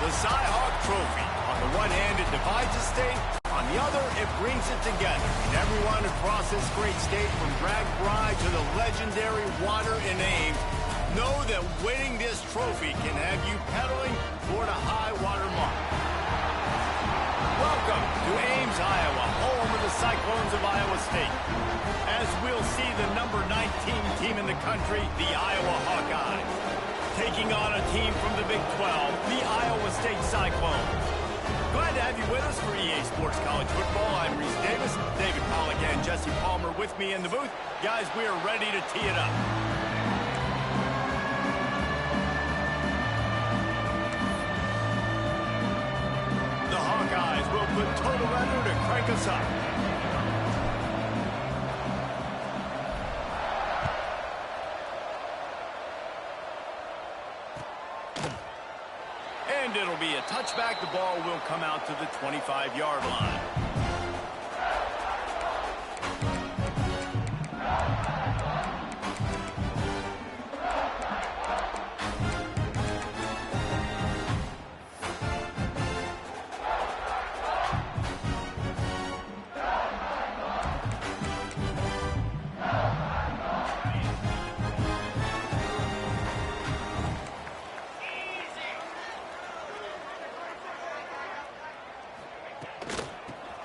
The Cy-Hawk Trophy. On the one hand, it divides the state. On the other, it brings it together. And everyone across this great state, from Bragg Bride to the legendary water in Ames, know that winning this trophy can have you pedaling toward a high water mark. Welcome to Ames, Iowa, home of the Cyclones of Iowa State. As we'll see the number 19 team in the country, the Iowa Hawkeyes, taking on a team from the Big 12, the Iowa State Cyclones. Glad to have you with us for EA Sports College Football. I'm Reese Davis, David Pollack, and Jesse Palmer with me in the booth. Guys, we are ready to tee it up. The Hawkeyes will put total under to crank us up. And it'll be a touchback. The ball will come out to the 25-yard line.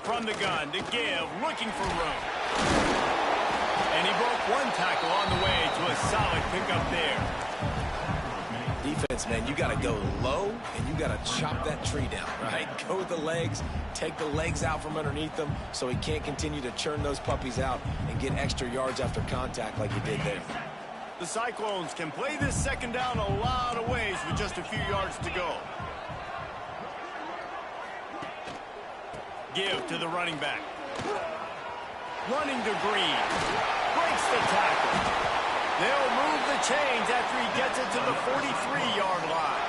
From the gun to give, looking for room. And he broke one tackle on the way to a solid pickup there. Defense, man, you got to go low, and you got to chop that tree down, right? Go with the legs, take the legs out from underneath them so he can't continue to churn those puppies out and get extra yards after contact like he did there. The Cyclones can play this second down a lot of ways with just a few yards to go. Give to the running back. Running to Green. Breaks the tackle. They'll move the chains after he gets it to the 43-yard line.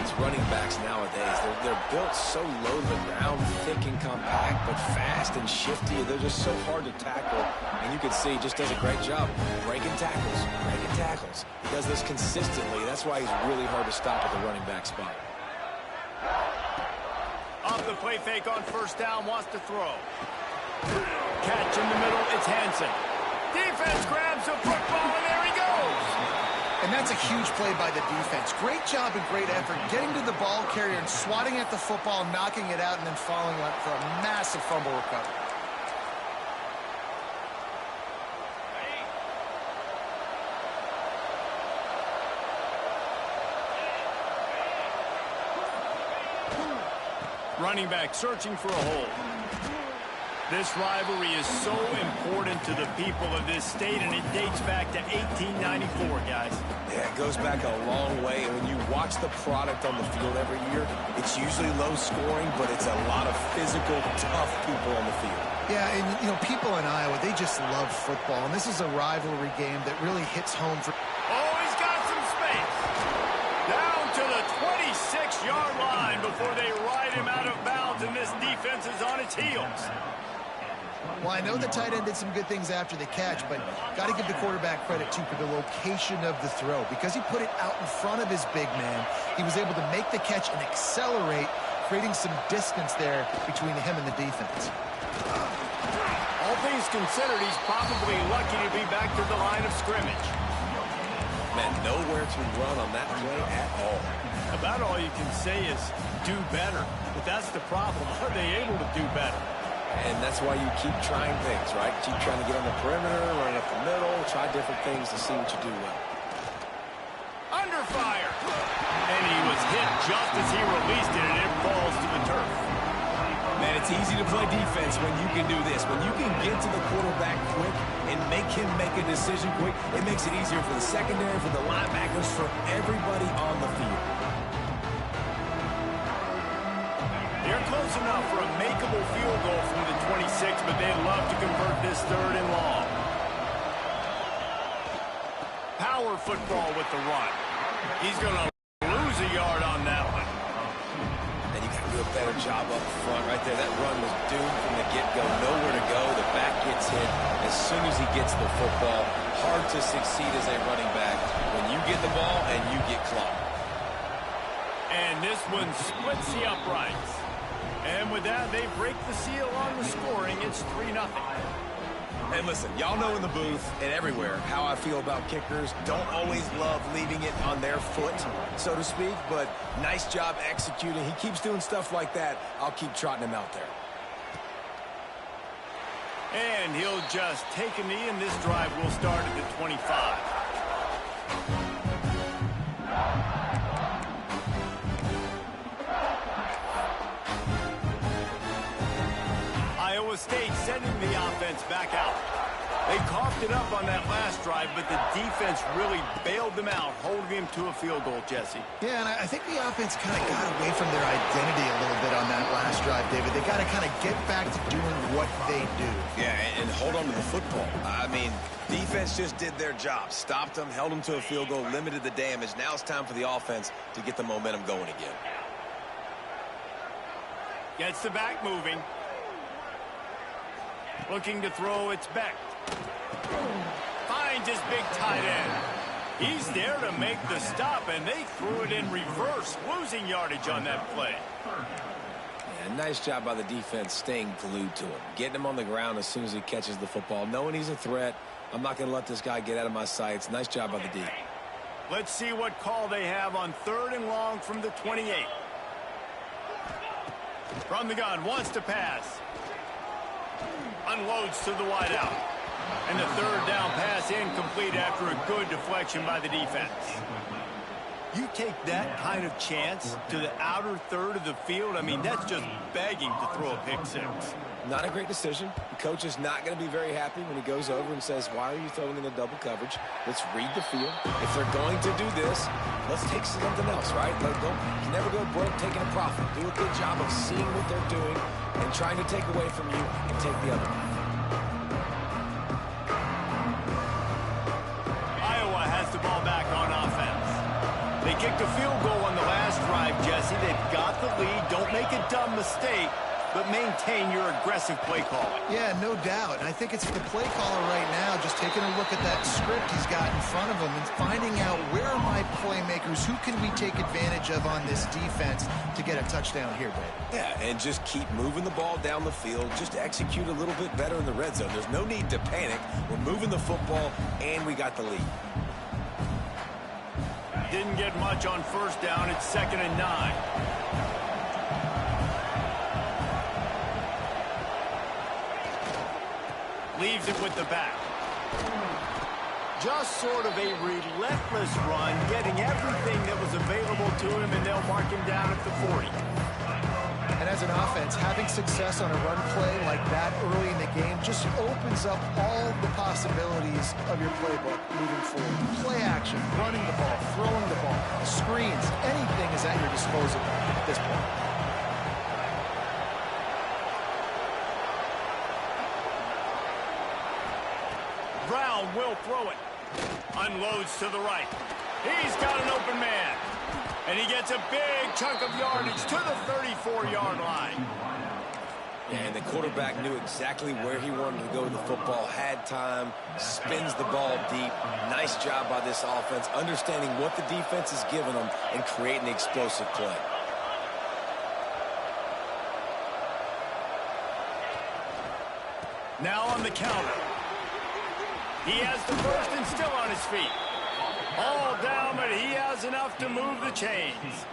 These running backs nowadays, they're built so low to the ground, thick and compact, but fast and shifty. They're just so hard to tackle. And you can see he just does a great job breaking tackles, breaking tackles. He does this consistently. That's why he's really hard to stop at the running back spot. Off the play fake on first down, wants to throw. Catch in the middle, it's Hansen. Defense grabs the football, and there he goes. And that's a huge play by the defense. Great job and great effort getting to the ball carrier and swatting at the football, knocking it out, and then following up for a massive fumble recovery. Running back searching for a hole. This rivalry is so important to the people of this state, and it dates back to 1894, guys. Yeah, it goes back a long way, and when you watch the product on the field every year, it's usually low scoring, but it's a lot of physical, tough people on the field. Yeah, and, you know, people in Iowa, they just love football, and this is a rivalry game that really hits home for... Oh, he's got some space. Down to the 26-yard line before they ride him out of bounds, and this defense is on its heels. Well, I know the tight end did some good things after the catch, but got to give the quarterback credit, too, for the location of the throw. Because he put it out in front of his big man, he was able to make the catch and accelerate, creating some distance there between him and the defense. All things considered, he's probably lucky to be back to the line of scrimmage. Man, nowhere to run on that play at all. About all you can say is do better. But that's the problem. Are they able to do better? And that's why you keep trying things, right? Keep trying to get on the perimeter, run up the middle, try different things to see what you do well. Under fire. And he was hit just as he released it, and it falls to the turf. Man, it's easy to play defense when you can do this. When you can get to the quarterback quick and make him make a decision quick, it makes it easier for the secondary, for the linebackers, for everybody on the field. They're close enough for a makeable field goal from the 26, but they'd love to convert this third and long. Power football with the run. He's going to lose a yard on that one. And you got to do a better job up front right there. That run was doomed from the get-go. Nowhere to go. The back gets hit as soon as he gets the football. Hard to succeed as a running back when you get the ball and you get clocked. And And this one splits the uprights. And with that, they break the seal on the scoring. It's 3-0. Hey, listen, y'all know in the booth and everywhere how I feel about kickers. Don't always love leaving it on their foot, so to speak, but nice job executing. He keeps doing stuff like that. I'll keep trotting him out there. And he'll just take a knee, and this drive will start at the 25. Iowa State sending the offense back out. They coughed it up on that last drive, but the defense really bailed them out, holding them to a field goal, Jesse. Yeah, and I think the offense kind of got away from their identity a little bit on that last drive, David. They got to kind of get back to doing what they do. Yeah, and hold on to the football. I mean, defense just did their job. Stopped them, held them to a field goal, limited the damage. Now it's time for the offense to get the momentum going again. Gets the back moving. Looking to throw, it's Beck. Finds his big tight end. He's there to make the stop, and they threw it in reverse, losing yardage on that play. Yeah, nice job by the defense staying glued to him. Getting him on the ground as soon as he catches the football. Knowing he's a threat, I'm not going to let this guy get out of my sights. Nice job by the D. Let's see what call they have on 3rd and long from the 28. From the gun, wants to pass. Unloads to the wideout. And the 3rd down pass incomplete after a good deflection by the defense. You take that kind of chance to the outer third of the field, I mean, that's just begging to throw a pick six. Not a great decision. The coach is not going to be very happy when he goes over and says, why are you throwing in a double coverage? Let's read the field. If they're going to do this, let's take something else, right? You never go broke taking a profit. Do a good job of seeing what they're doing and trying to take away from you and take the other one. Iowa has the ball back on offense. They kicked a field goal on the last drive, Jesse. They've got the lead. Don't make a dumb mistake, but maintain your aggressive play calling. Yeah, no doubt. And I think it's the play caller right now just taking a look at that script he's got in front of him and finding out where are my playmakers, who can we take advantage of on this defense to get a touchdown here, Dave. Yeah, and just keep moving the ball down the field. Just execute a little bit better in the red zone. There's no need to panic. We're moving the football, and we got the lead. Didn't get much on 1st down. It's 2nd and 9. Leaves it with the back. Just sort of a relentless run, getting everything that was available to him, and they'll mark him down at the 40. And as an offense, having success on a run play like that early in the game just opens up all the possibilities of your playbook moving forward. Play action, running the ball, throwing the ball, screens, anything is at your disposal at this point. Brown will throw it. Unloads to the right. He's got an open man. And he gets a big chunk of yardage to the 34-yard line. And the quarterback knew exactly where he wanted to go with the football, had time, spins the ball deep. Nice job by this offense, understanding what the defense is giving them and creating the explosive play. Now on the counter. He has the 1st and still on his feet. All down, but he has enough to move the chains.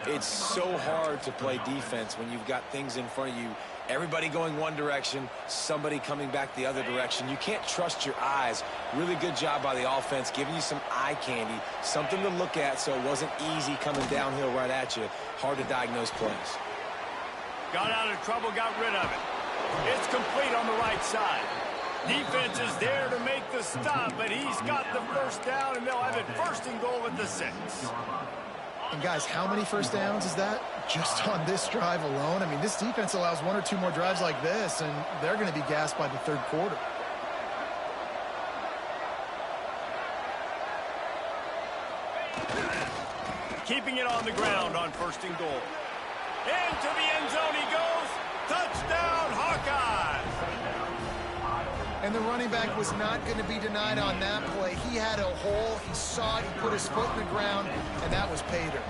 It's so hard to play defense when you've got things in front of you. Everybody going one direction, somebody coming back the other direction. You can't trust your eyes. Really good job by the offense, giving you some eye candy, something to look at so it wasn't easy coming downhill right at you. Hard to diagnose plays. Got out of trouble, got rid of it. It's complete on the right side. Defense is there to make the stop, but he's got the 1st down, and they'll have it 1st and goal at the 6. And guys, how many 1st downs is that just on this drive alone? I mean, this defense allows 1 or 2 more drives like this, and they're going to be gassed by the 3rd quarter. Keeping it on the ground on 1st and goal. Into the end zone he goes. Touchdown, Hawkeyes! And the running back was not going to be denied on that play. He had a hole, he saw it, he put his foot in the ground, and that was pay dirt.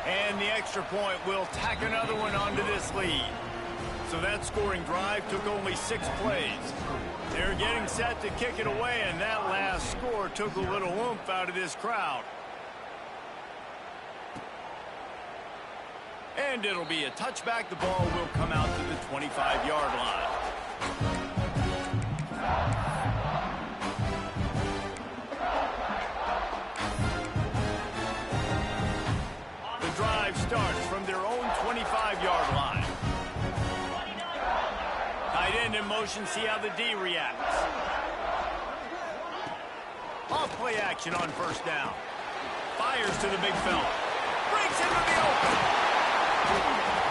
And the extra point will tack another one onto this lead. So that scoring drive took only 6 plays. They're getting set to kick it away, and that last score took a little oomph out of this crowd. And it'll be a touchback. The ball will come out to the 25-yard line. The drive starts from their own 25-yard line. Tight end in motion, see how the D reacts. Off play action on first down. Fires to the big fella. Breaks into the open.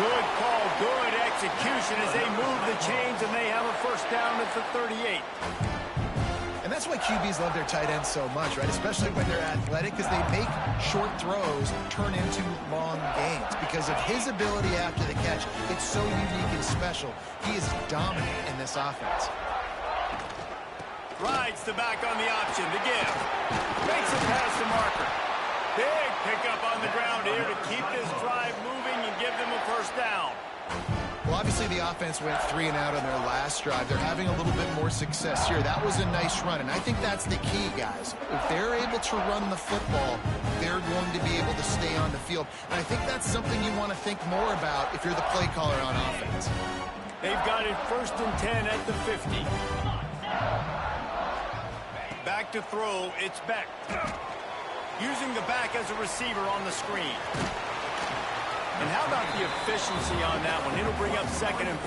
Good call, good execution as they move the chains, and they have a first down at the 38. And that's why QBs love their tight ends so much, right? Especially when they're athletic, because they make short throws turn into long gains. Because of his ability after the catch, it's so unique and special. He is dominant in this offense. Rides the back on the option, the give. Makes it past the marker. Big pickup on the ground here to keep this drive moving and give them a first down. Well, obviously the offense went 3 and out on their last drive. They're having a little bit more success here. That was a nice run, and I think that's the key, guys. If they're able to run the football, they're going to be able to stay on the field. And I think that's something you want to think more about if you're the play caller on offense. They've got it 1st and 10 at the 50. Back to throw, it's Beck. Using the back as a receiver on the screen. And how about the efficiency on that one? It'll bring up 2nd and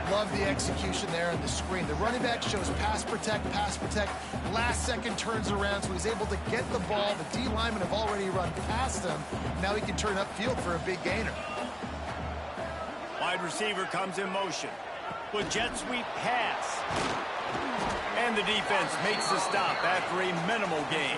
4. Love the execution there on the screen. The running back shows pass protect, last second turns around, so he's able to get the ball. The D linemen have already run past him. Now he can turn upfield for a big gainer. Wide receiver comes in motion. With jet sweep pass. And the defense makes the stop after a minimal gain.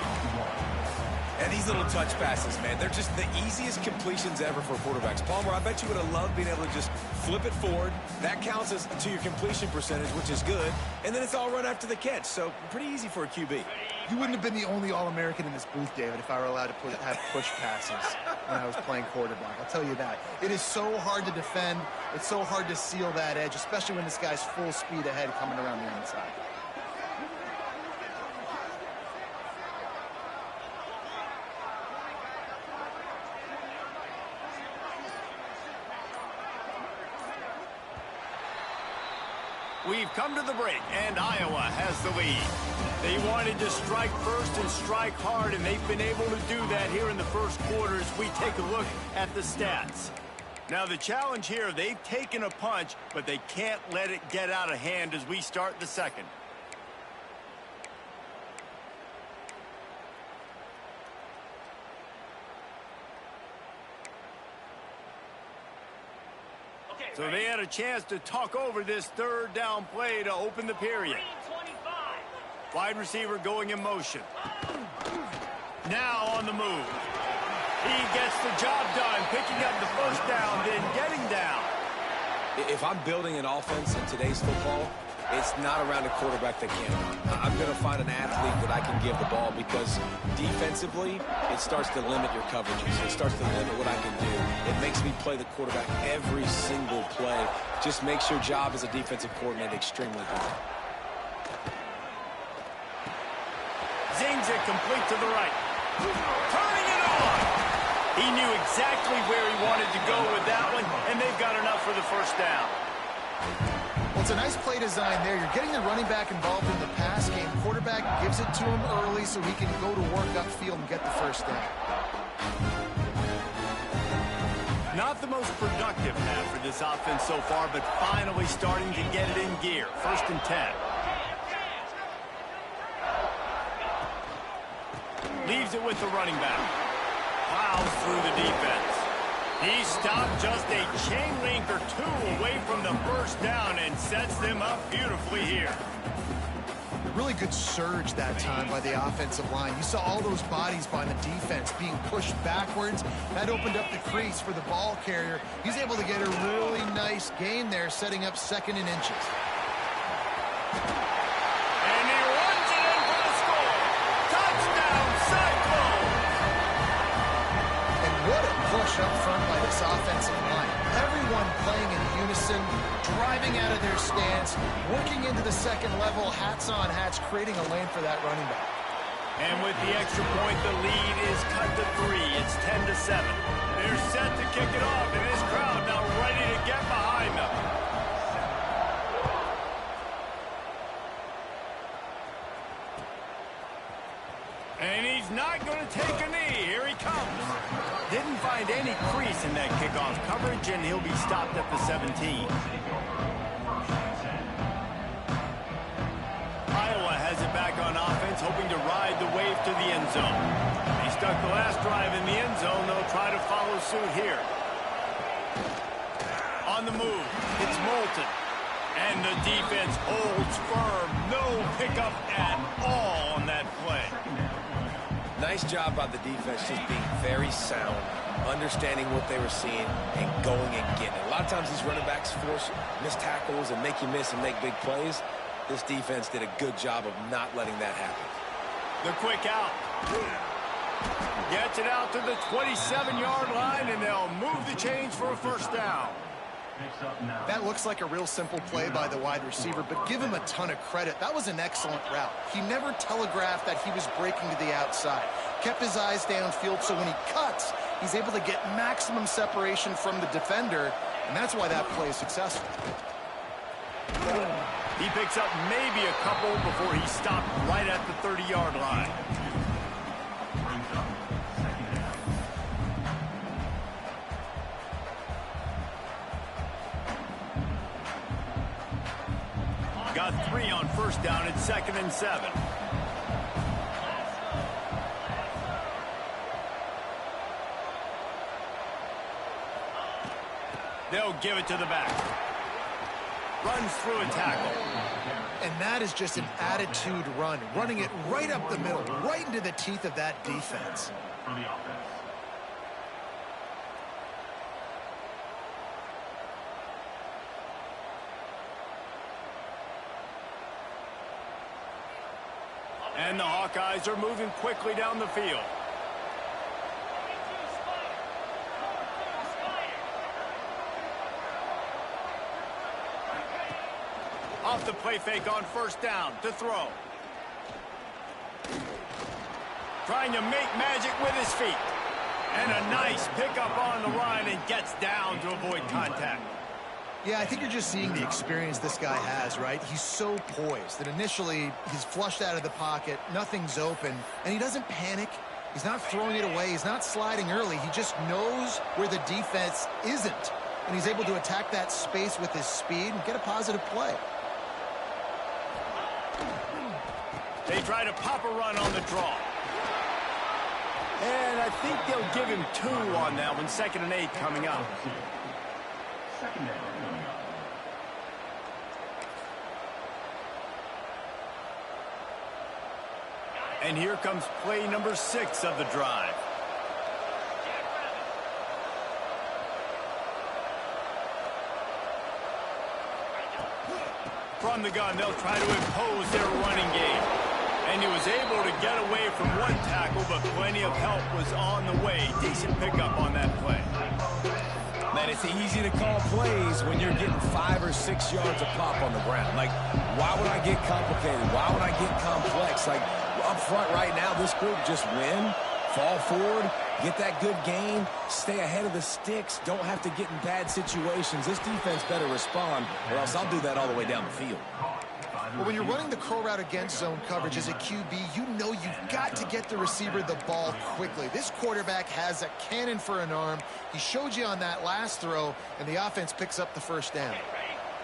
And these little touch passes, man, they're just the easiest completions ever for quarterbacks. Palmer, I bet you would have loved being able to just flip it forward. That counts as to your completion percentage, which is good. And then it's all run after the catch, so pretty easy for a QB. You wouldn't have been the only All-American in this booth, David, if I were allowed to have push passes when I was playing quarterback. I'll tell you that. It is so hard to defend. It's so hard to seal that edge, especially when this guy's full speed ahead coming around the inside. We've come to the break, and Iowa has the lead. They wanted to strike first and strike hard, and they've been able to do that here in the first quarter as we take a look at the stats. Now, the challenge here, they've taken a punch, but they can't let it get out of hand as we start the second. So they had a chance to talk over this 3rd down play to open the period. Wide receiver going in motion. Now on the move. He gets the job done, picking up the first down, then getting down. If I'm building an offense in today's football, it's not around a quarterback that can't run. I'm going to find an athlete that I can give the ball because defensively, it starts to limit your coverages. It starts to limit what I can do. It makes me play the quarterback every single play. Just makes your job as a defensive coordinator extremely hard. Zings it complete to the right. Turning it on. He knew exactly where he wanted to go with that one, and they've got enough for the first down. Well, it's a nice play design there. You're getting the running back involved in the pass game. Quarterback gives it to him early so he can go to work upfield and get the first down. Not the most productive half for this offense so far, but finally starting to get it in gear. 1st and 10. Leaves it with the running back. Plows through the defense. He stopped just a chain link or 2 away from the first down and sets them up beautifully here. A really good surge that time by the offensive line. You saw all those bodies by the defense being pushed backwards. That opened up the crease for the ball carrier. He's able to get a really nice gain there, setting up 2nd and inches. And he runs it in for the score. Touchdown, Cyclones! And this offensive line. Everyone playing in unison, driving out of their stance, working into the second level, hats on hats, creating a lane for that running back. And with the extra point, the lead is cut to 3. It's 10-7. They're set to kick it off, and this crowd now ready to get behind them. And he's not going to take a knee. Here he comes. Didn't find any crease in that kickoff coverage, and he'll be stopped at the 17. Iowa has it back on offense, hoping to ride the wave to the end zone. They stuck the last drive in the end zone. They'll try to follow suit here. On the move, it's Moulton. And the defense holds firm. No pickup at all on that play. Nice job by the defense, just being very sound, understanding what they were seeing, and going and getting it. A lot of times these running backs force missed tackles and make you miss and make big plays. This defense did a good job of not letting that happen. The quick out. Gets it out to the 27-yard line, and they'll move the chains for a first down. That looks like a real simple play by the wide receiver, but give him a ton of credit. That was an excellent route. He never telegraphed that he was breaking to the outside. Kept his eyes downfield, so when he cuts, he's able to get maximum separation from the defender, and that's why that play is successful. He picks up maybe a couple before he stopped right at the 30-yard line. Got 3 on first down. It's 2nd and 7. They'll give it to the back. Runs through a tackle. And that is just an attitude run, running it right up the middle, right into the teeth of that defense. And the Hawkeyes are moving quickly down the field. Off the play fake on first down to throw. Trying to make magic with his feet. And a nice pickup on the line and gets down to avoid contact. Yeah, I think you're just seeing the experience this guy has, right? He's so poised that initially he's flushed out of the pocket, nothing's open, and he doesn't panic. He's not throwing it away. He's not sliding early. He just knows where the defense isn't, and he's able to attack that space with his speed and get a positive play. They try to pop a run on the draw. And I think they'll give him 2 on that one. 2nd and 8 coming up. And here comes play number 6 of the drive. From the gun, they'll try to impose their running game. And he was able to get away from one tackle, but plenty of help was on the way. Decent pickup on that play. Man, it's easy to call plays when you're getting 5 or 6 yards of pop on the ground. Like, why would I get complicated? Why would I get complex? Like, up front right now, this group just win, fall forward, get that good gain, stay ahead of the sticks, don't have to get in bad situations. This defense better respond, or else I'll do that all the way down the field. Well, when you're running the curl route against zone coverage as a QB, you know you've got to get the receiver the ball quickly. This quarterback has a cannon for an arm. He showed you on that last throw, and the offense picks up the first down.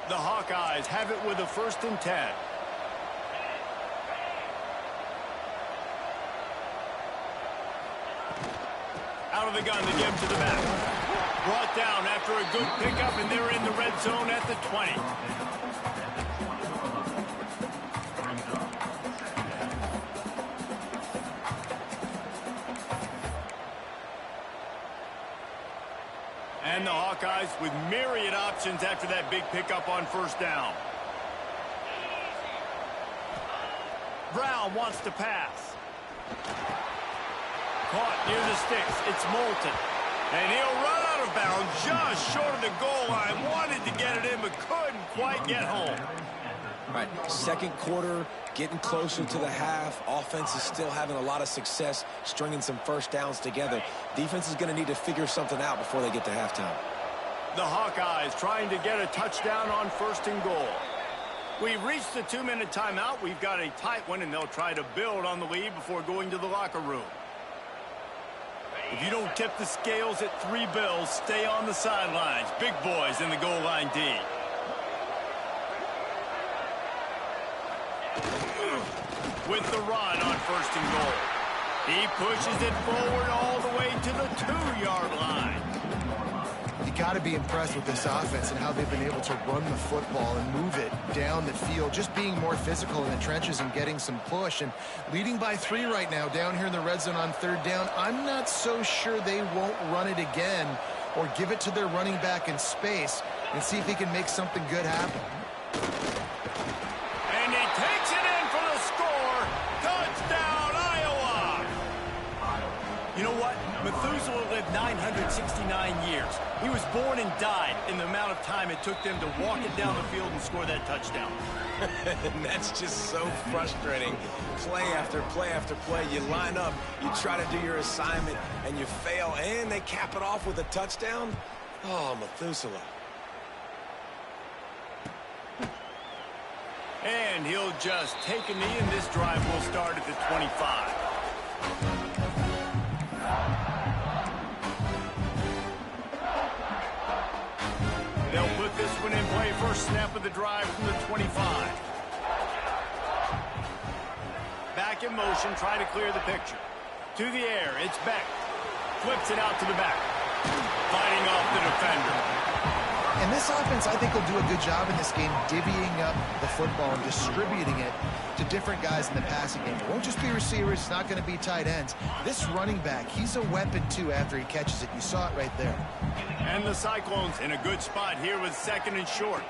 The Hawkeyes have it with a 1st and 10. Out of the gun, they give him to the back. Brought down after a good pickup, and they're in the red zone at the 20. And the Hawkeyes with myriad options after that big pickup on first down. Brown wants to pass. Caught near the sticks. It's Moulton. And he'll run out of bounds just short of the goal line. Wanted to get it in, but couldn't quite get home. All right, second quarter, getting closer to the half. Offense is still having a lot of success stringing some first downs together. Defense is going to need to figure something out before they get to halftime. The Hawkeyes trying to get a touchdown on 1st and goal. We've reached the 2-minute timeout. We've got a tight one, and they'll try to build on the lead before going to the locker room. If you don't tip the scales at 3 bills, stay on the sidelines. Big boys in the goal line D. With the run on 1st and goal. He pushes it forward all the way to the 2-yard line. You got to be impressed with this offense and how they've been able to run the football and move it down the field, just being more physical in the trenches and getting some push. And leading by 3 right now down here in the red zone on 3rd down, I'm not so sure they won't run it again or give it to their running back in space and see if he can make something good happen. And he takes it in for the score. Touchdown, Iowa! You know what? Methuselah lived 969 years. He was born and died in the amount of time it took them to walk it down the field and score that touchdown. And that's just so frustrating. Play after play after play. You line up, you try to do your assignment, and you fail, and they cap it off with a touchdown? Oh, Methuselah. And he'll just take a knee, and this drive will start at the 25. They'll put this one in play. First snap of the drive from the 25. Back in motion, trying to clear the picture. To the air, it's Beck. Flips it out to the back. Fighting off the defender. And this offense, I think, will do a good job in this game divvying up the football and distributing it to different guys in the passing game. It won't just be receivers. It's not going to be tight ends. This running back, he's a weapon, too, after he catches it. You saw it right there. And the Cyclones in a good spot here with 2nd and short.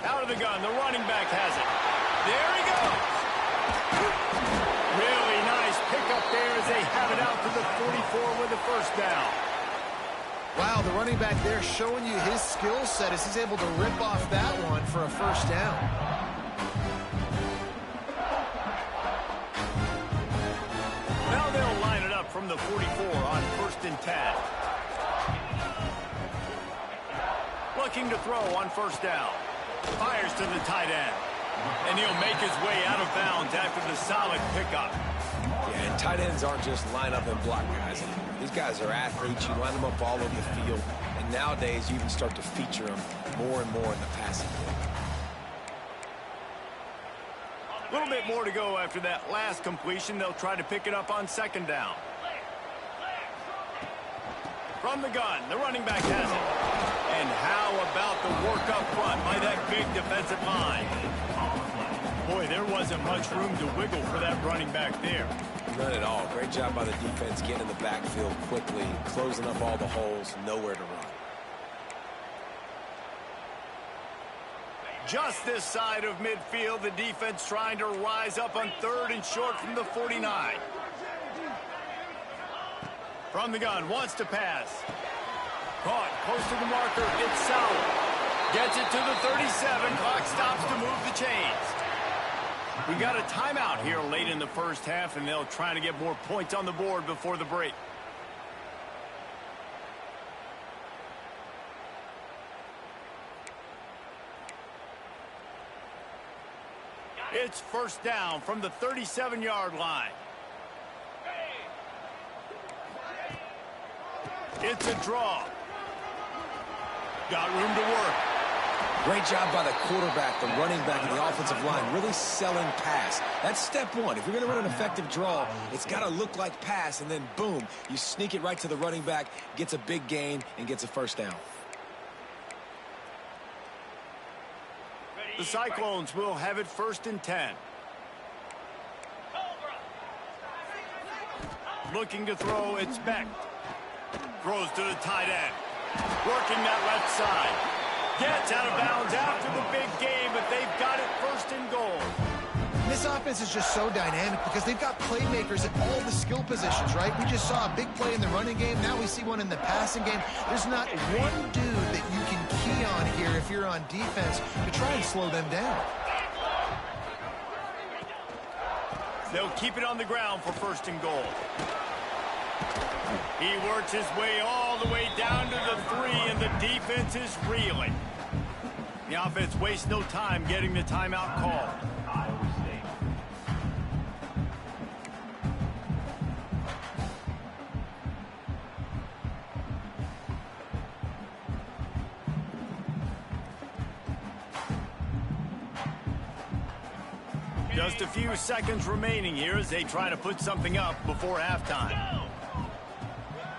Out of the gun, the running back has it. There he goes. Really nice pickup there as they have it out to the 44 with the first down. Wow, the running back there showing you his skill set as he's able to rip off that one for a first down. Now they'll line it up from the 44 on 1st and 10. Looking to throw on 1st down. Fires to the tight end. And he'll make his way out of bounds after the solid pickup. Yeah, and tight ends aren't just line up and block guys anymore. These guys are athletes. You line them up all over the field. And nowadays, you even start to feature them more and more in the passing game. A little bit more to go after that last completion. They'll try to pick it up on 2nd down. From the gun, the running back has it. And how about the work up front by that big defensive line? Boy, there wasn't much room to wiggle for that running back there. None at all. Great job by the defense getting in the backfield quickly, closing up all the holes, nowhere to run. Just this side of midfield, the defense trying to rise up on 3rd and short from the 49. From the gun, wants to pass. Caught, close to the marker, it's Sauer. Gets it to the 37, clock stops to move the chains. We got a timeout here late in the first half, and they'll try to get more points on the board before the break. It's 1st down from the 37-yard line. It's a draw. Got room to work. Great job by the quarterback, the running back, and the offensive line, really selling pass. That's step one. If you're going to run an effective draw, it's got to look like pass, and then boom, you sneak it right to the running back, gets a big gain, and gets a first down. The Cyclones will have it 1st and 10. Looking to throw, it's Beck. Throws to the tight end. Working that left side. Gets out of bounds after the big game, but they've got it 1st and goal. This This offense is just so dynamic because they've got playmakers at all the skill positions, right? We just saw a big play in the running game. Now we see one in the passing game. There's not one dude that you can key on here if you're on defense to try and slow them down. They'll keep it on the ground for 1st and goal. He works his way all the way down to the 3, and the defense is reeling. The offense wastes no time getting the timeout called. Just a few seconds remaining here as they try to put something up before halftime.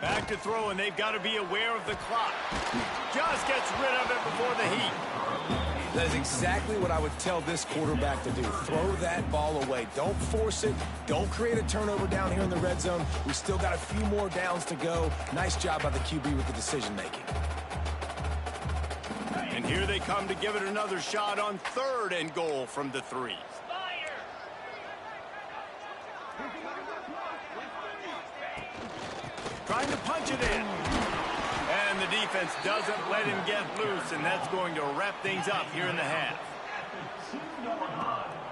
Back to throw, and they've got to be aware of the clock. Just gets rid of it before the heat. That is exactly what I would tell this quarterback to do. Throw that ball away. Don't force it. Don't create a turnover down here in the red zone. We still got a few more downs to go. Nice job by the QB with the decision-making. And here they come to give it another shot on 3rd and goal from the 3. Trying to punch it in. And the defense doesn't let him get loose, and that's going to wrap things up here in the half.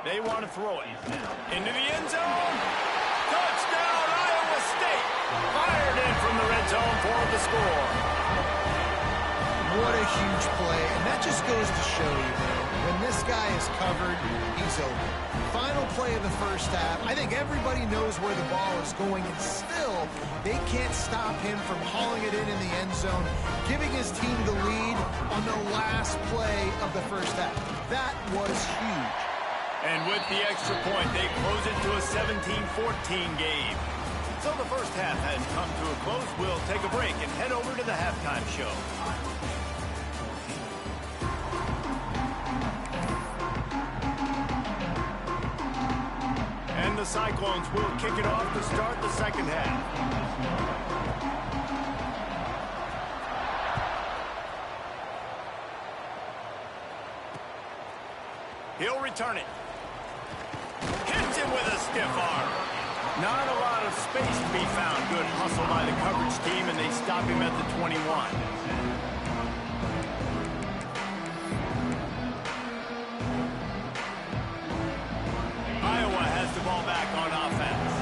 They want to throw it. Into the end zone. Touchdown, Iowa State. Fired in from the red zone for the score. What a huge play, and that just goes to show you, man, when this guy is covered, he's over. Final play of the 1st half. I think everybody knows where the ball is going, and still, they can't stop him from hauling it in the end zone, giving his team the lead on the last play of the 1st half. That was huge. And with the extra point, they close it to a 17-14 game. So the 1st half has come to a close. We'll take a break and head over to the halftime show. And the Cyclones will kick it off to start the 2nd half. He'll return it. Hits him with a stiff arm. Not a lot of space to be found. Good hustle by the coverage team, and they stop him at the 21. Iowa has the ball back on offense.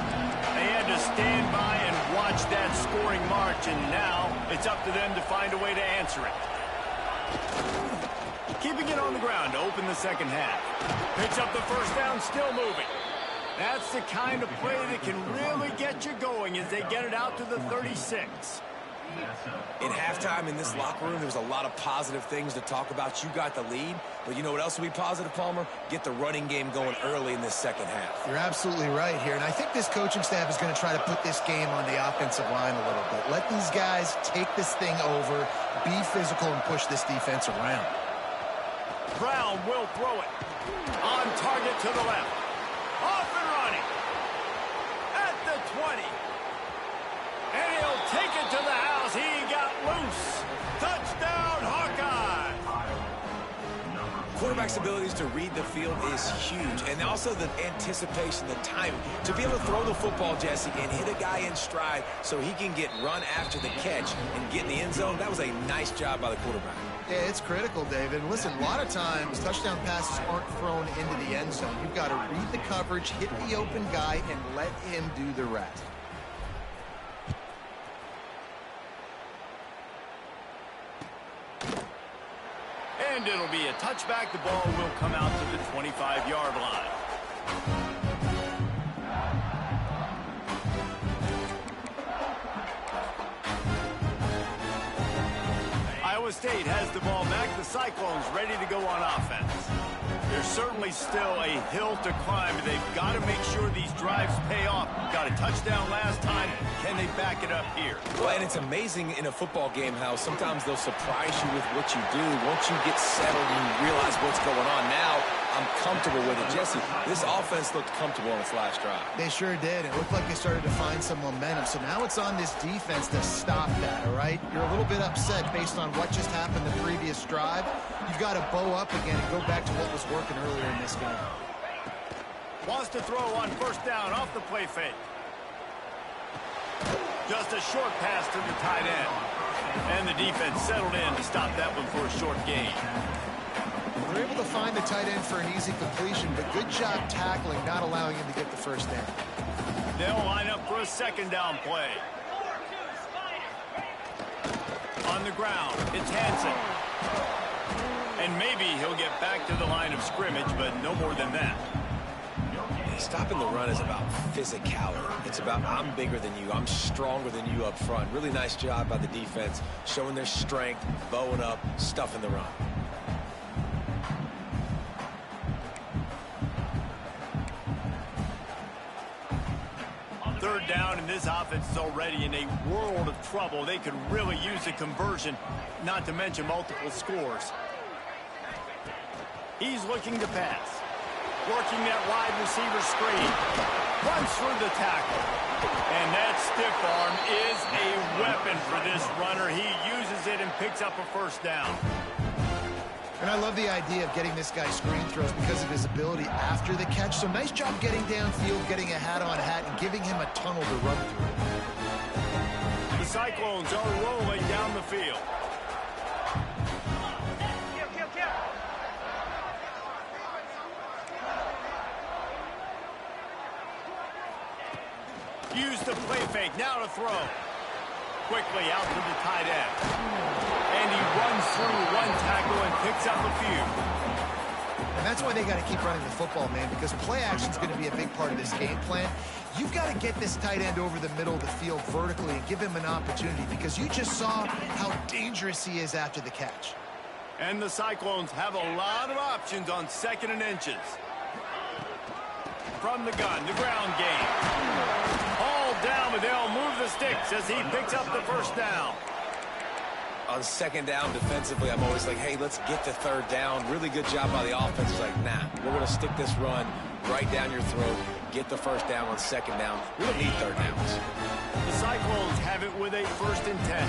They had to stand by and watch that scoring march, and now it's up to them to find a way to answer it. Keeping it on the ground to open the 2nd half. Picks up the 1st down, still moving. That's the kind of play that can really get you going as they get it out to the 36. In halftime in this locker room, there was a lot of positive things to talk about. You got the lead, but you know what else will be positive, Palmer? Get the running game going early in this 2nd half. You're absolutely right here, and I think this coaching staff is going to try to put this game on the offensive line a little bit. Let these guys take this thing over, be physical, and push this defense around. Brown will throw it. On target to the left. Off and running. At the 20. And he'll take it to the house. He got loose. Touchdown, Hawkeye. Quarterback's abilities to read the field is huge, and also the anticipation, the timing. To be able to throw the football, Jesse, and hit a guy in stride so he can get run after the catch and get in the end zone, that was a nice job by the quarterback. Yeah, it's critical, David. And listen, a lot of times touchdown passes aren't thrown into the end zone. You've got to read the coverage, hit the open guy, and let him do the rest. And it'll be a touchback. The ball will come out to the 25-yard line. Iowa State has the ball back. The Cyclones ready to go on offense. There's certainly still a hill to climb. They've got to make sure these drives pay off. Got a touchdown last time. Can they back it up here? Well, and it's amazing in a football game how sometimes they'll surprise you with what you do. Once you get settled and you realize what's going on now, I'm comfortable with it. Jesse, this offense looked comfortable on its last drive. They sure did. It looked like they started to find some momentum. So now it's on this defense to stop that, all right? You're a little bit upset based on what just happened the previous drive. You've got to bow up again and go back to what was working earlier in this game. Wants to throw on first down off the play fake. Just a short pass to the tight end. And the defense settled in to stop that one for a short gain. They're able to find the tight end for an easy completion, but good job tackling, not allowing him to get the first down. They'll line up for a second down play. On the ground, it's Hansen. And maybe he'll get back to the line of scrimmage, but no more than that. Stopping the run is about physicality. It's about I'm bigger than you, I'm stronger than you up front. Really nice job by the defense, showing their strength, bowing up, stuffing the run. Third down, and this offense is already in a world of trouble. They could really use a conversion, not to mention multiple scores. He's looking to pass. Working that wide receiver screen. Runs through the tackle. And that stiff arm is a weapon for this runner. He uses it and picks up a first down. And I love the idea of getting this guy screen throws because of his ability after the catch. So nice job getting downfield, getting a hat-on-hat, and giving him a tunnel to run through. The Cyclones are rolling down the field. Use the play fake, now to throw. Quickly out to the tight end. And he runs through one tackle and picks up a few. And that's why they got to keep running the football, man, because play action is going to be a big part of this game plan. You've got to get this tight end over the middle of the field vertically and give him an opportunity, because you just saw how dangerous he is after the catch. And the Cyclones have a lot of options on second and inches. From the gun, the ground game. All down, but they'll move the sticks as he picks up the first down. On second down defensively, I'm always like, hey, let's get to third down. Really good job by the offense. It's like, nah, we're going to stick this run right down your throat, get the first down on second down. We don't need third downs. The Cyclones have it with a 1st and 10.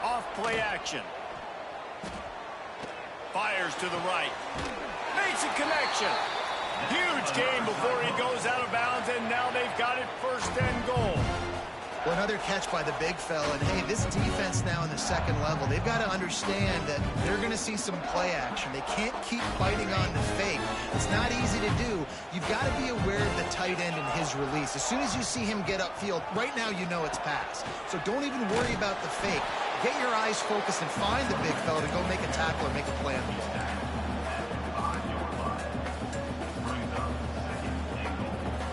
Off play action. Fires to the right. Makes a connection. Huge gain before he goes out of bounds, and now they've got it 1st and goal. Well, another catch by the big fella. And, hey, this defense now in the second level, they've got to understand that they're going to see some play action. They can't keep biting on the fake. It's not easy to do. You've got to be aware of the tight end and his release. As soon as you see him get upfield, right now you know it's pass. So don't even worry about the fake. Get your eyes focused and find the big fella to go make a tackle or make a play on the ball.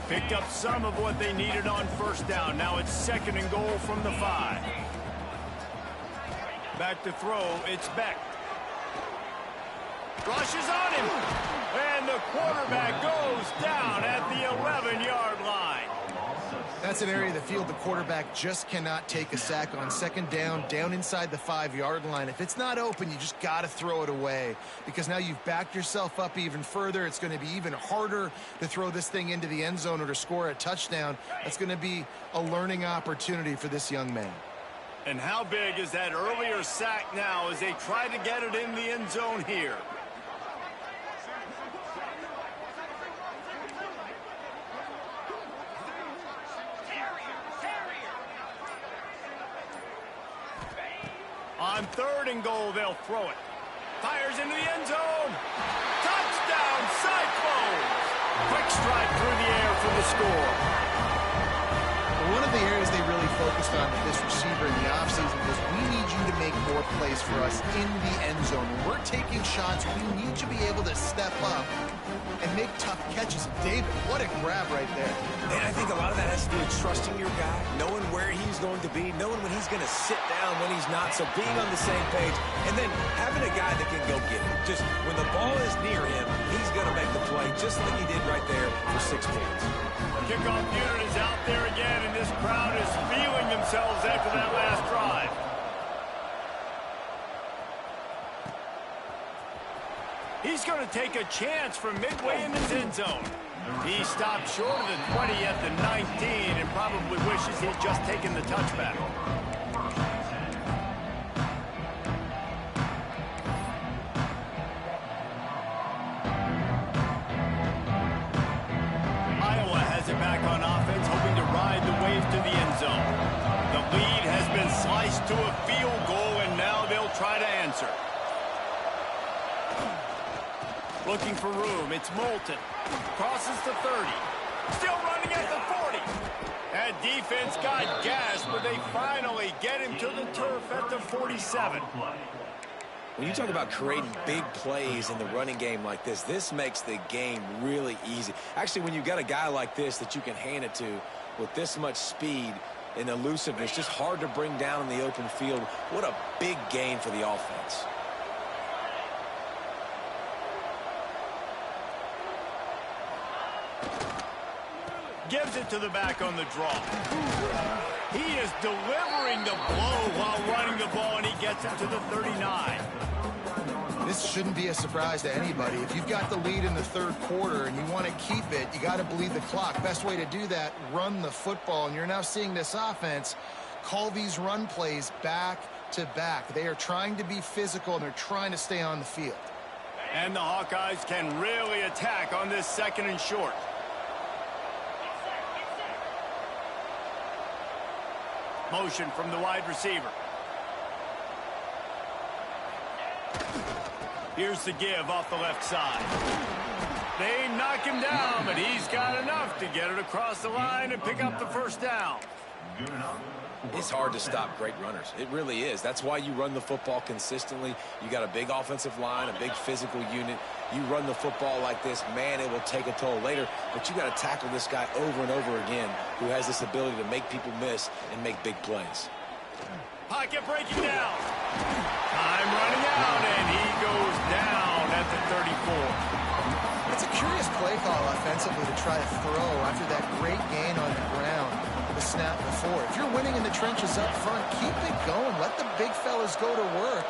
Picked up some of what they needed on first down. Now it's 2nd and goal from the 5. Back to throw, it's Beck. Rushes on him. And the quarterback goes down at the 11-yard line. That's an area of the field the quarterback just cannot take a sack on. Second down, down inside the 5-yard line. If it's not open, you just got to throw it away, because now you've backed yourself up even further. It's going to be even harder to throw this thing into the end zone or to score a touchdown. That's going to be a learning opportunity for this young man. And how big is that earlier sack now as they try to get it in the end zone here? On 3rd and goal, they'll throw it. Fires into the end zone. Touchdown, Cyclones! Quick strike through the air for the score. One of the areas they really focused on with this receiver in the offseason was, we need you to make more plays for us in the end zone. When we're taking shots, we need you to be able to step up and make tough catches. David, what a grab right there. And I think a lot of that has to do with trusting your guy, knowing where he's going to be, knowing when he's going to sit down, when he's not, so being on the same page, and then having a guy that can go get it. Just when the ball is near him, he's going to make the play, just like he did right there for 6 points. Kickoff unit is out there again, and this crowd is feeling themselves after that last drive. He's going to take a chance from midway in his end zone. He stopped short of the 20 at the 19 and probably wishes he'd just taken the touchback. to a field goal, and now they'll try to answer. Looking for room. It's Moulton. Crosses the 30. Still running at the 40. That defense got gashed, but they finally get him to the turf at the 47. When you talk about creating big plays in the running game like this makes the game really easy. Actually, when you've got a guy like this that you can hand it to with this much speed and elusiveness, just hard to bring down in the open field. What a big gain for the offense. Gives it to the back on the draw. He is delivering the blow while running the ball, and he gets it to the 39. This shouldn't be a surprise to anybody. If you've got the lead in the third quarter and you want to keep it, you got to bleed the clock. Best way to do that, run the football. And you're now seeing this offense call these run plays back to back. They are trying to be physical, and they're trying to stay on the field. And the Hawkeyes can really attack on this 2nd and short. Motion from the wide receiver. Here's the give off the left side. They knock him down, but he's got enough to get it across the line and pick up the first down. It's hard to stop great runners. It really is. That's why you run the football consistently. You got a big offensive line, a big physical unit. You run the football like this, man, it will take a toll later. But you got to tackle this guy over and over again who has this ability to make people miss and make big plays. Pocket breaking down. Time running out, and he goes down at the 34. It's a curious play call offensively to try to throw after that great gain on the ground the snap before. If you're winning in the trenches up front, keep it going. Let the big fellas go to work.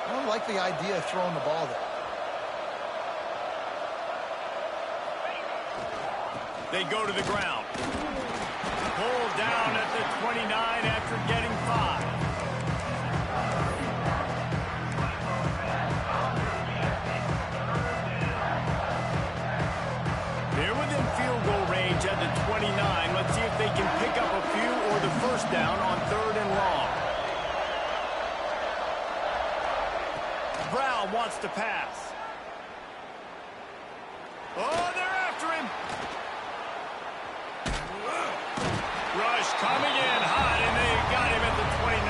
I don't like the idea of throwing the ball there. They go to the ground. Pulled down at the 29 after getting 5. They're within field goal range at the 29. Let's see if they can pick up a few or the first down on 3rd and long. Brown wants to pass. Oh, they're after him. Rush coming in hot, and they got him at the 29.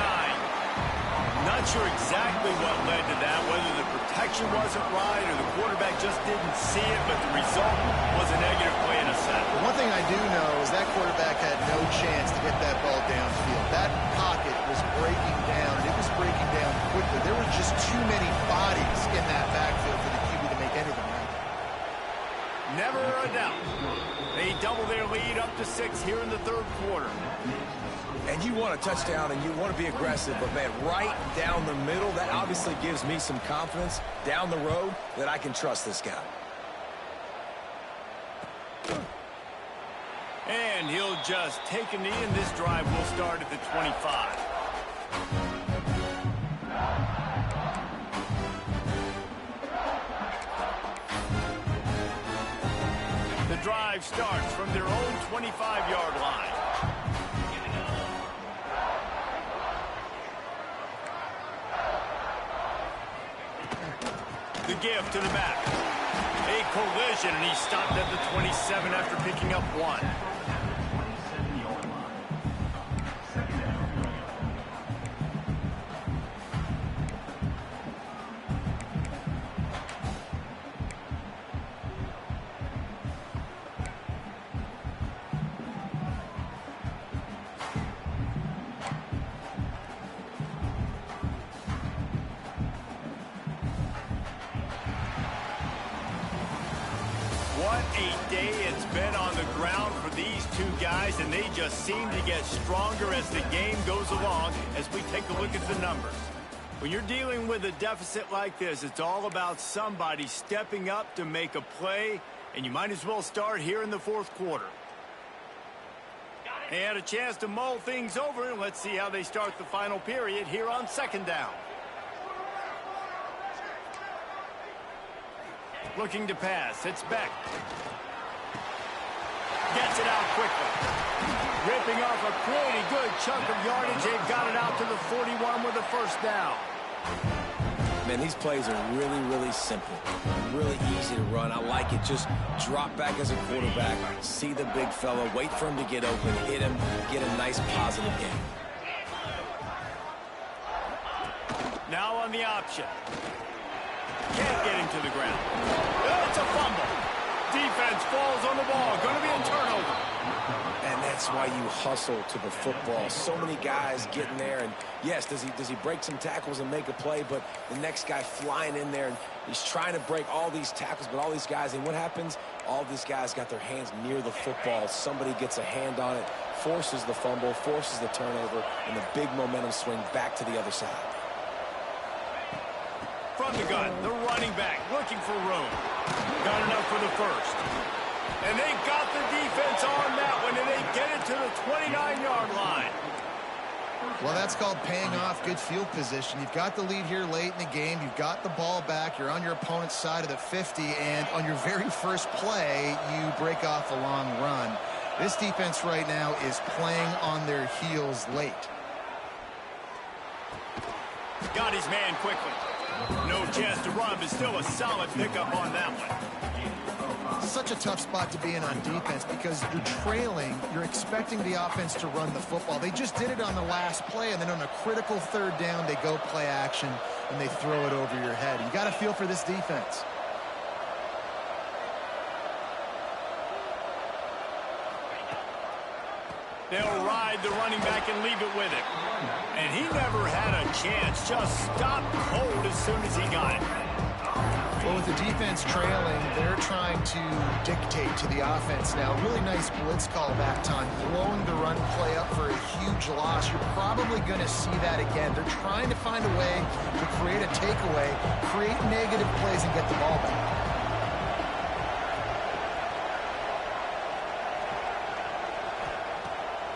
Not sure exactly what led to that, whether the protection wasn't right or the quarterback just didn't see it, but the result was a negative play in a set. The one thing I do know is that quarterback had no chance to get that ball downfield. That pocket was breaking down, and it was breaking down quickly. There were just too many bodies in that backfield for the QB to make anything happen. Never a doubt. They double their lead up to 6 here in the 3rd quarter. And you want a touchdown and you want to be aggressive, but man, right down the middle, that obviously gives me some confidence down the road that I can trust this guy. And he'll just take a knee, and this drive will start at the 25. The drive starts from their own 25-yard line. The give to the back. A collision, and he stopped at the 27 after picking up 1. What a day it's been on the ground for these two guys, and they just seem to get stronger as the game goes along as we take a look at the numbers. When you're dealing with a deficit like this, it's all about somebody stepping up to make a play, and you might as well start here in the 4th quarter. They had a chance to mull things over, and let's see how they start the final period here on 2nd down. Looking to pass. It's Beck. Gets it out quickly. Ripping off a pretty good chunk of yardage. They've got it out to the 41 with a first down. Man, these plays are really, really simple. Really easy to run. I like it. Just drop back as a quarterback, see the big fella, wait for him to get open, hit him, get a nice positive game. Now on the option. Can't get him to the ground. It's a fumble. Defense falls on the ball. Going to be a turnover. And that's why you hustle to the football. So many guys getting there, and yes, does he break some tackles and make a play, but the next guy flying in there, and he's trying to break all these tackles, but all these guys, and what happens? All these guys got their hands near the football. Somebody gets a hand on it, forces the fumble, forces the turnover, and the big momentum swing back to the other side. From the gun, the running back looking for room. Got enough for the first. And they got the defense on that one, and they get it to the 29-yard line. Well, that's called paying off good field position. You've got the lead here late in the game. You've got the ball back. You're on your opponent's side of the 50, and on your very first play, you break off a long run. This defense right now is playing on their heels late. Got his man quickly. No chance to run, but still a solid pickup on that one. Such a tough spot to be in on defense because you're trailing. You're expecting the offense to run the football. They just did it on the last play, and then on a critical third down, they go play action, and they throw it over your head. You got to feel for this defense. They'll ride the running back and leave it with him. And he never had a chance. Just stopped cold as soon as he got it. Well, with the defense trailing, they're trying to dictate to the offense now. Really nice blitz call that time, blowing the run play up for a huge loss. You're probably going to see that again. They're trying to find a way to create a takeaway, create negative plays, and get the ball back.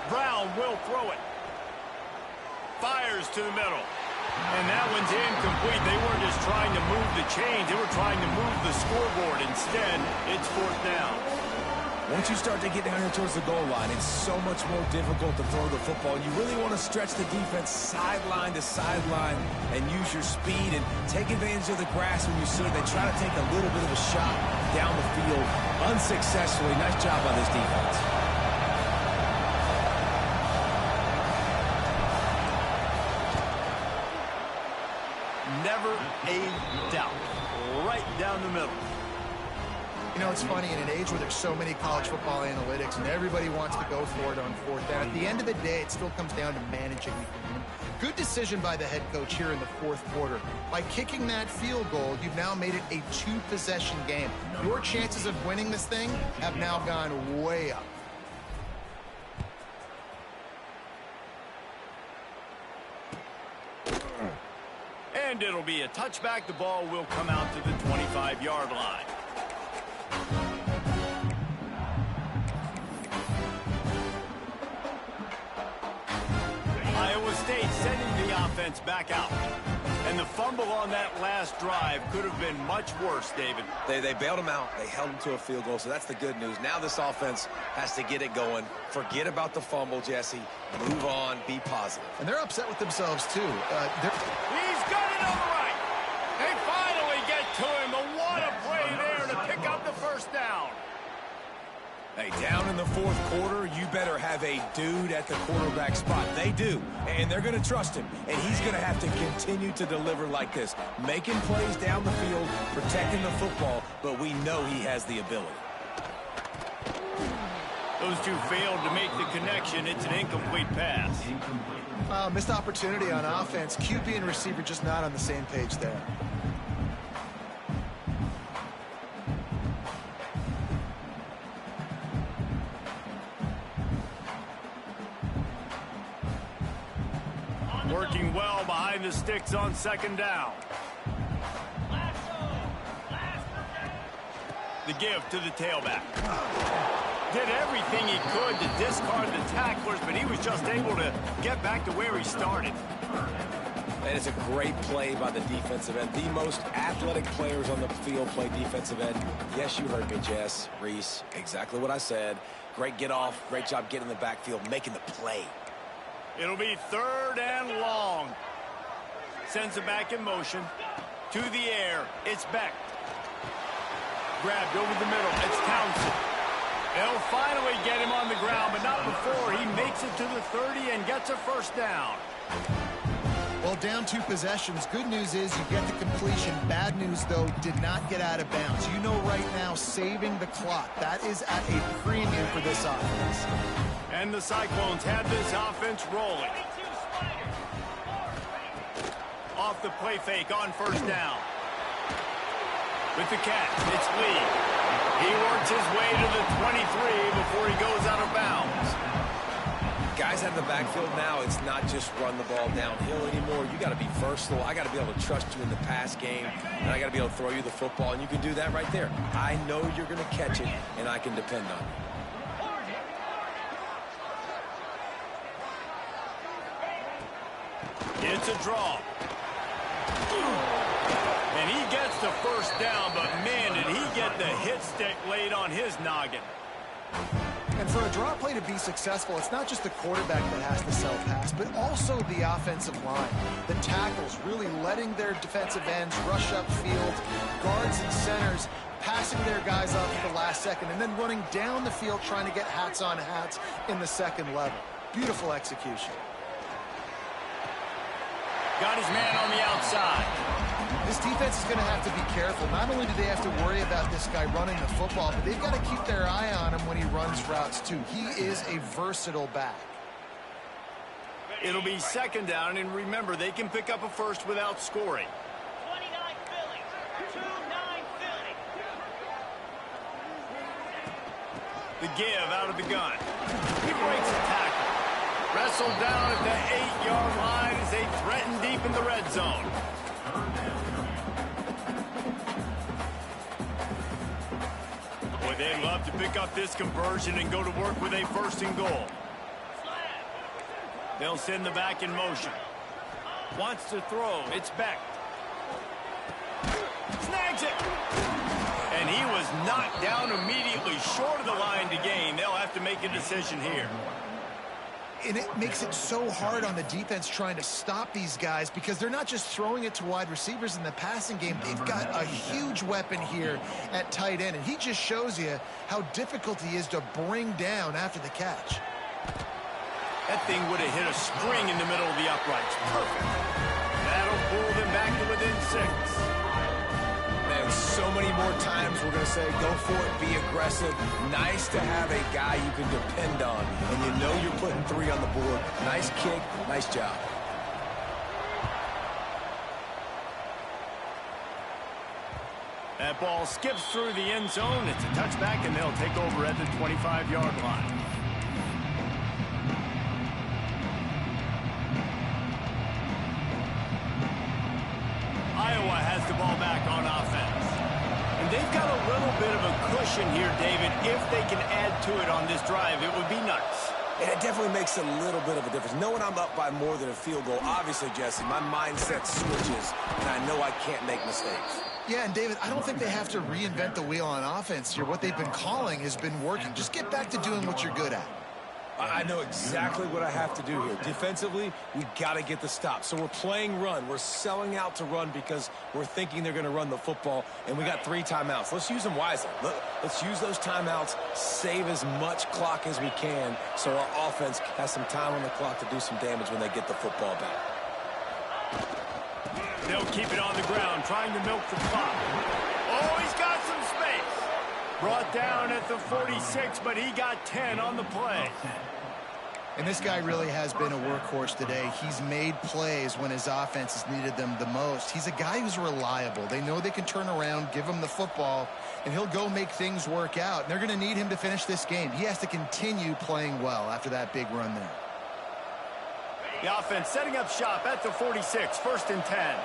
Brown will throw it. Fires to the middle. And that one's incomplete. They weren't just trying to move the chains. They were trying to move the scoreboard. Instead, it's fourth down. Once you start to get down here towards the goal line, it's so much more difficult to throw the football. You really want to stretch the defense sideline to sideline and use your speed and take advantage of the grass when you see it. They try to take a little bit of a shot down the field unsuccessfully. Nice job by this defense. Never a doubt. Right down the middle. You know, it's funny, in an age where there's so many college football analytics and everybody wants to go for it on fourth down, at the end of the day, it still comes down to managing the game. Good decision by the head coach here in the fourth quarter. By kicking that field goal, you've now made it a two-possession game. Your chances of winning this thing have now gone way up. And it'll be a touchback. The ball will come out to the 25-yard line. Iowa State sending the offense back out. And the fumble on that last drive could have been much worse, David. They bailed him out. They held him to a field goal, so that's the good news. Now this offense has to get it going. Forget about the fumble, Jesse. Move on. Be positive. And they're upset with themselves, too. He's got it on the right. They finally get to him. But what a play there to pick up the first down. Hey, down in the fourth quarter, you better have a dude at the quarterback spot. They do, and they're going to trust him. And he's going to have to continue to deliver like this, making plays down the field, protecting the football, but we know he has the ability. Those two failed to make the connection. It's an incomplete pass. Missed opportunity on offense. QB and receiver just not on the same page there. Working well behind the sticks on second down. The give to the tailback. Did everything he could to discard the tacklers, but he was just able to get back to where he started. And it's a great play by the defensive end. The most athletic players on the field play defensive end. Yes, you heard me, Jess, Reese. Exactly what I said. Great get off. Great job getting in the backfield, making the play. It'll be 3rd and long. Sends it back in motion. To the air. It's Beck. Grabbed over the middle. It's Townsend. They'll finally get him on the ground, but not before he makes it to the 30 and gets a first down. Well, down 2 possessions. Good news is you get the completion. Bad news, though, did not get out of bounds. You know right now, saving the clock. That is at a premium for this offense. And the Cyclones have this offense rolling. Off the play fake on first down. With the catch, it's Lee. He works his way to the 23 before he goes out of bounds. Guys out in the backfield now, it's not just run the ball downhill anymore. You got to be versatile. I got to be able to trust you in the pass game, and I got to be able to throw you the football, and you can do that right there. I know you're going to catch it, and I can depend on you. It's a draw. And he gets the first down, but man, did he get the hit stick laid on his noggin. And for a draw play to be successful, it's not just the quarterback that has to sell pass, but also the offensive line. The tackles really letting their defensive ends rush upfield, guards and centers passing their guys off at the last second, and then running down the field trying to get hats on hats in the second level. Beautiful execution. Got his man on the outside. This defense is going to have to be careful. Not only do they have to worry about this guy running the football, but they've got to keep their eye on him when he runs routes, too. He is a versatile back. It'll be 2nd down, and remember, they can pick up a first without scoring. 29 Philly. 2-9 Philly. The give out of the gun. He breaks the tackle. Wrestled down at the 8-yard line as they threaten deep in the red zone. Boy, they'd love to pick up this conversion and go to work with a 1st and goal. They'll send the back in motion. Wants to throw. It's Beck. Snags it. And he was knocked down immediately short of the line to gain. They'll have to make a decision here. And it makes it so hard on the defense trying to stop these guys because they're not just throwing it to wide receivers in the passing game. They've got a huge weapon here at tight end, and he just shows you how difficult he is to bring down after the catch. That thing would have hit a string in the middle of the uprights. Perfect. That'll pull them back to within 6. Man, so many more times we're going to say, go for it, be aggressive. Nice to have a guy you can depend on, and you know you're putting 3 on the board. Nice kick, nice job. That ball skips through the end zone. It's a touchback, and they'll take over at the 25-yard line. Iowa has the ball back on offense. And they've got a little bit of a cushion here, David. If they can add to it on this drive, it would be nice. And it definitely makes a little bit of a difference. Knowing I'm up by more than a field goal, obviously, Jesse, my mindset switches, and I know I can't make mistakes. Yeah, and David, I don't think they have to reinvent the wheel on offense here. What they've been calling has been working. Just get back to doing what you're good at. I know exactly what I have to do here. Defensively, we got to get the stop. So we're playing run. We're selling out to run because we're thinking they're going to run the football, and we got 3 timeouts. Let's use them wisely. Let's use those timeouts, save as much clock as we can so our offense has some time on the clock to do some damage when they get the football back. They'll keep it on the ground, trying to milk the clock. Oh, he's got some space. Brought down at the 46, but he got 10 on the play. And this guy really has been a workhorse today. He's made plays when his offense has needed them the most. He's a guy who's reliable. They know they can turn around, give him the football, and he'll go make things work out. And they're going to need him to finish this game. He has to continue playing well after that big run there. The offense setting up shop at the 46, 1st and 10.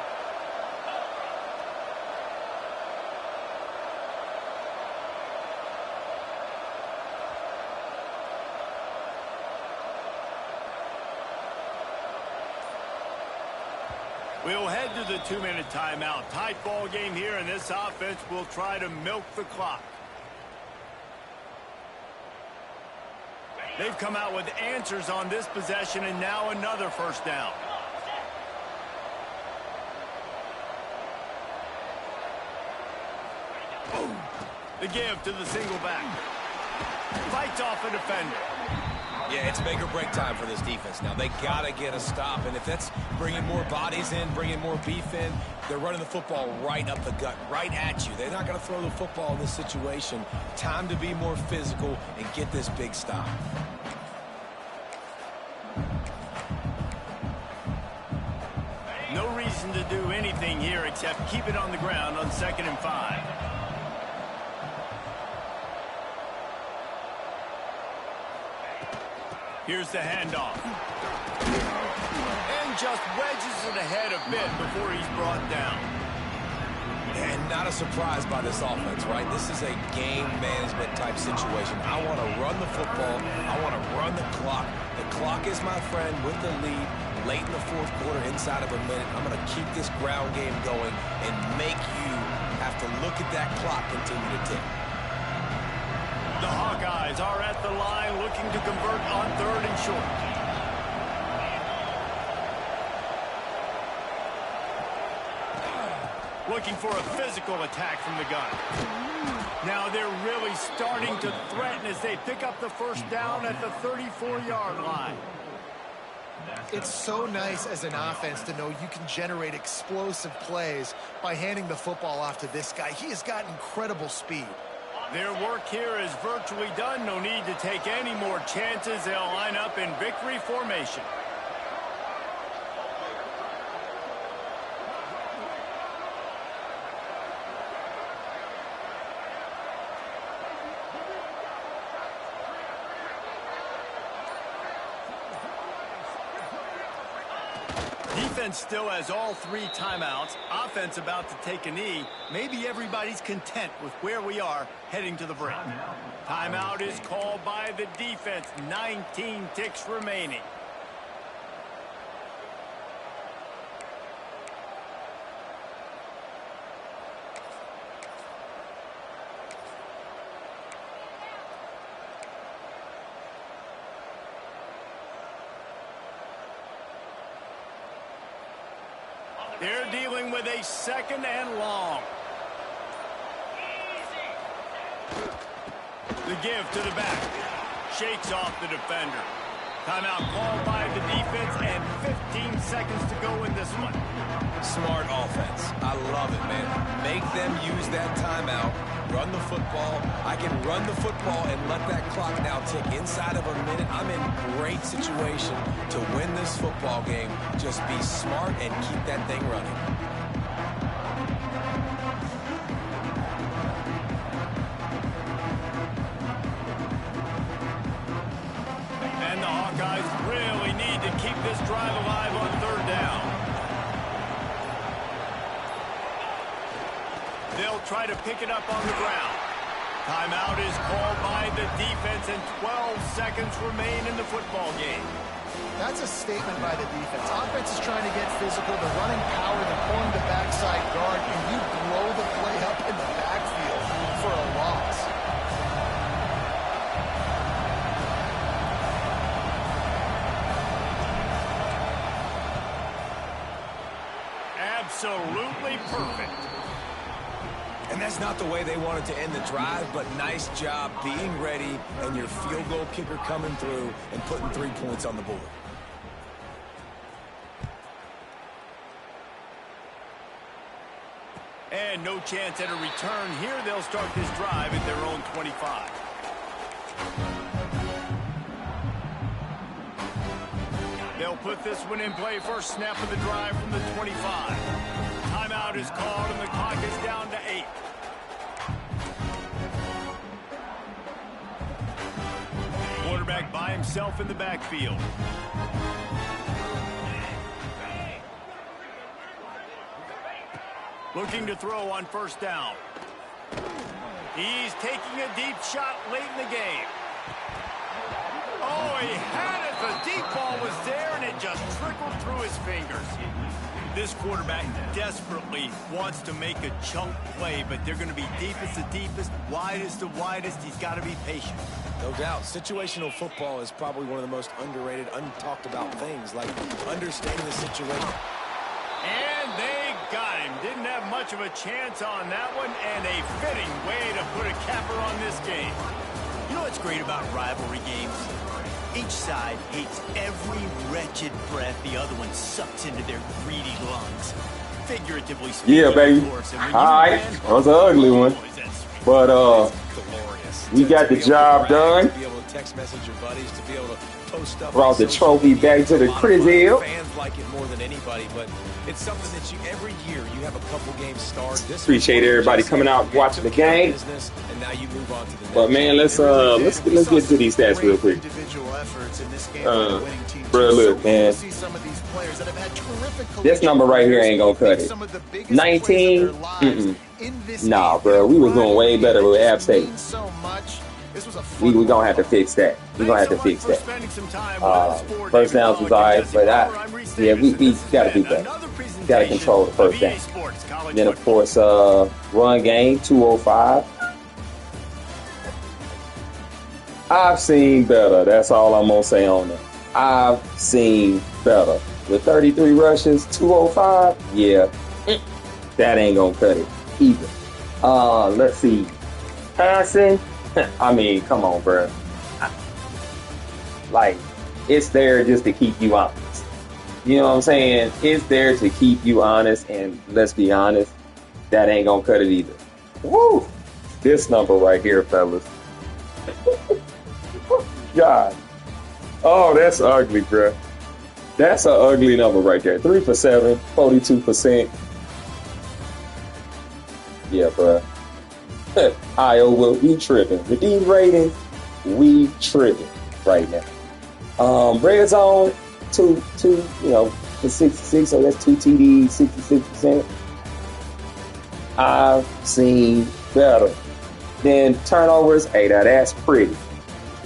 We'll head to the 2-minute timeout. Tight ball game here, and this offense will try to milk the clock. They've come out with answers on this possession, and now another first down. Boom. The give to the single back. Fights off a defender. Yeah, it's make or break time for this defense now. They got to get a stop, and if that's bringing more bodies in, bringing more beef in, they're running the football right up the gut, right at you. They're not going to throw the football in this situation. Time to be more physical and get this big stop. No reason to do anything here except keep it on the ground on 2nd and 5. Here's the handoff. And just wedges it ahead a bit before he's brought down. And not a surprise by this offense, right? This is a game management type situation. I want to run the football. I want to run the clock. The clock is my friend with the lead late in the 4th quarter, inside of a minute. I'm going to keep this ground game going and make you have to look at that clock continue to tick. The Hawkeyes are at the line looking to convert on 3rd and short. Looking for a physical attack from the gun. Now they're really starting to threaten as they pick up the first down at the 34-yard line. It's so nice as an offense to know you can generate explosive plays by handing the football off to this guy. He has got incredible speed. Their work here is virtually done. No need to take any more chances. They'll line up in victory formation. Defense still has all 3 timeouts. Offense about to take a knee. Maybe everybody's content with where we are heading to the break. Timeout is called by the defense. 19 ticks remaining. They're dealing with a 2nd and long. The give to the back. Shakes off the defender. Timeout called by the defense and 15 seconds to go in this one. Smart offense. I love it, man. Make them use that timeout. Run the football. I can run the football and let that clock now tick inside of a minute. I'm in great situation to win this football game. Just be smart and keep that thing running. And the Hawkeyes really need to keep this drive alive on 3rd down. They'll try to pick it up on the ground. Timeout is called by the defense, and 12 seconds remain in the football game. That's a statement by the defense. Offense is trying to get physical. They're running power. They're pulling the backside guard, and you blow the play up in the backfield for a loss. Absolutely perfect. And that's not the way they wanted to end the drive, but nice job being ready and your field goal kicker coming through and putting 3 points on the board. And no chance at a return here. They'll start this drive at their own 25. They'll put this one in play. First snap of the drive from the 25. Timeout is called, and the clock is down to 8. Quarterback by himself in the backfield. Looking to throw on 1st down. He's taking a deep shot late in the game. Oh, he had it. The deep ball was there, and it just trickled through his fingers. This quarterback desperately wants to make a chunk play, but they're going to be deepest to deepest, widest to widest. He's got to be patient. No doubt. Situational football is probably one of the most underrated, untalked about things, like understanding the situation. And they got him. Didn't have much of a chance on that one, and a fitting way to put a capper on this game. You know what's great about rivalry games? Each side hates every wretched breath the other one sucks into their greedy lungs. Figuratively speaking, Yeah, baby. of course. And when All you right. win, That was an ugly one. boys, that's sweet. But Glorious. we got the job done. To be able to text message your buddies, to be able to post stuff. Brought the trophy back to the Crizzle. Fans like it more than anybody, but it's something that you every year you have a couple games starred. This Appreciate everybody coming out watching the game. Business, and now you move on to the next. But man, let's get to these stats real quick. Individual efforts in this game Uh, for the winning team. bro, look, man. See some of these players that have had terrific This number right here ain't gonna cut it. Some of the biggest 19? plays of their lives in this Nah, game. bro, we was doing way better with App State. Means so much. This was a We fun gonna have to fix that. We gonna have to fix that. First downs was alright, but we gotta do better. Gotta control the first down. Then of course, run game 205. I've seen better. That's all I'm gonna say on that. I've seen better. With 33 rushes, 205. Yeah, that ain't gonna cut it either. Let's see. Passing. I mean, come on, bro. Like, it's there just to keep you honest. You know what I'm saying? It's there to keep you honest, and let's be honest, that ain't gonna cut it either. Woo! This number right here, fellas. God. Oh, that's ugly, bro. That's an ugly number right there. 3 for 7, 42%. Yeah, bro. Iowa, we tripping. With these ratings, we tripping right now. Red zone, two, for 66, so that's 2 TDs, 66%. I've seen better. Then turnovers, hey, now that's pretty.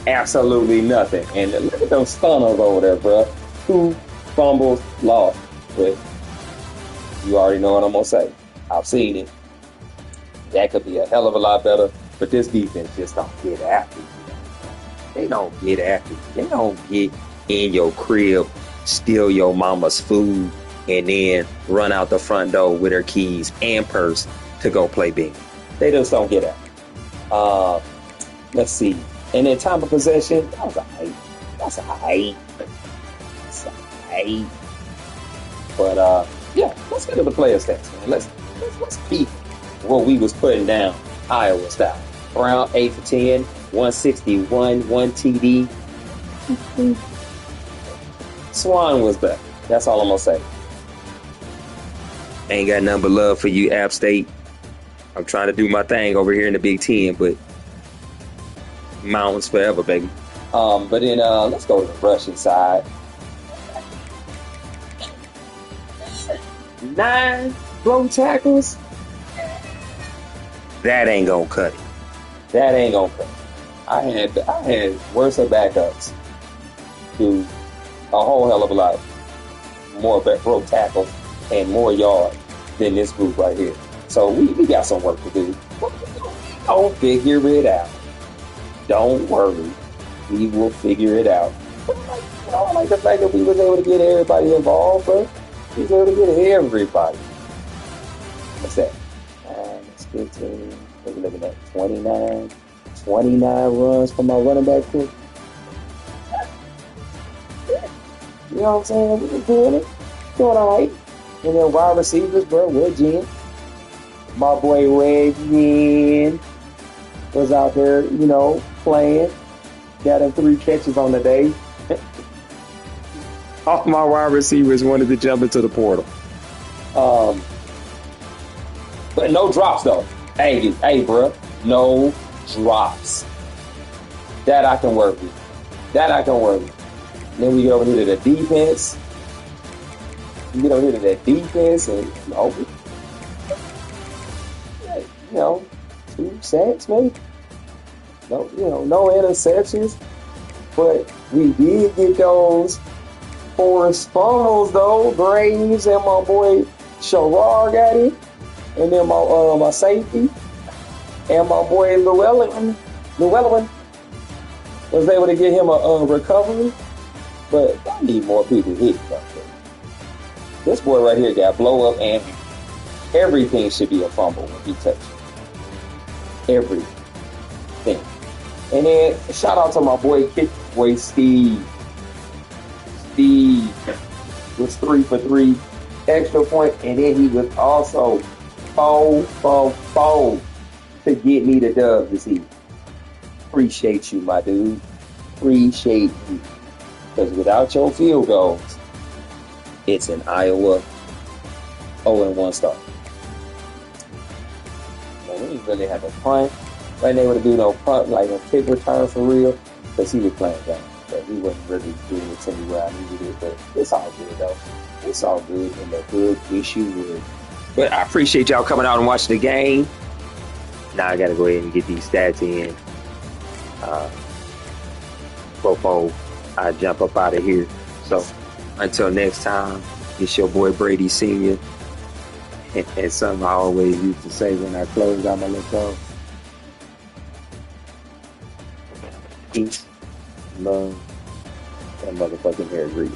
Absolutely nothing. And look at those stunners over there, bro. 2 fumbles lost. But you already know what I'm going to say. I've seen it. That could be a hell of a lot better, but this defense just don't get after you. They don't get after you. They don't get in your crib, steal your mama's food, and then run out the front door with her keys and purse to go play bingo. They just don't get after you. Let's see. And then time of possession, that was a 8. That's a 8. That's a 8. But yeah, let's get to the player stats, man. Let's keep what we was putting down Iowa style. Brown 8 for 10, 161, 1 TD. Swan was better. That's all I'm gonna say. Ain't got nothing but love for you, App State. I'm trying to do my thing over here in the Big Ten, but mountains forever, baby. But then let's go to the rushing side. 9 blow tackles. That ain't gonna cut it. That ain't gonna cut it. I had worse backups do a whole hell of a lot more broke tackles and more yards than this group right here. So we got some work to do. Don't figure it out. Don't worry. We will figure it out. I like the fact that we was able to get everybody involved, but we was able to get everybody. What's that? 15, what are we looking at? 29 runs for my running back coach. You know what I'm saying? We was doing it. Doing all right. And then wide receivers, bro, with Jen. My boy Reggie was out there, playing. Got him 3 catches on the day. All my wide receivers wanted to jump into the portal. But no drops, though. Hey, bro. No drops. That I can work with. Then we get over here to the defense. We get over here to that defense and, 2 sacks, maybe. No interceptions. But we did get those Forced fumbles though. Graves and my boy Sherrard got it. And then my safety and my boy Llewellyn was able to get him a recovery. But I need more people hit. This boy right here got blow up, and everything should be a fumble when he touches. Everything. And then shout out to my boy Steve. Steve was 3 for 3 extra point, and then he was also 4 for 4 to get me the dub this evening. Appreciate you, my dude. Appreciate you. Because without your field goals, it's an Iowa 0-1 start. Man, we didn't really have a punt. Wasn't able to do no punt, like a kick return for real, because he was playing game. But he wasn't really doing it to me where I needed it. But it's all good, though. It's all good in the hood issue wood. But I appreciate y'all coming out and watching the game. Now I got to go ahead and get these stats in before I jump up out of here. So until next time, it's your boy Bradysenior. And something I always used to say when I close out my little show. Peace, love, and motherfucking hair grease.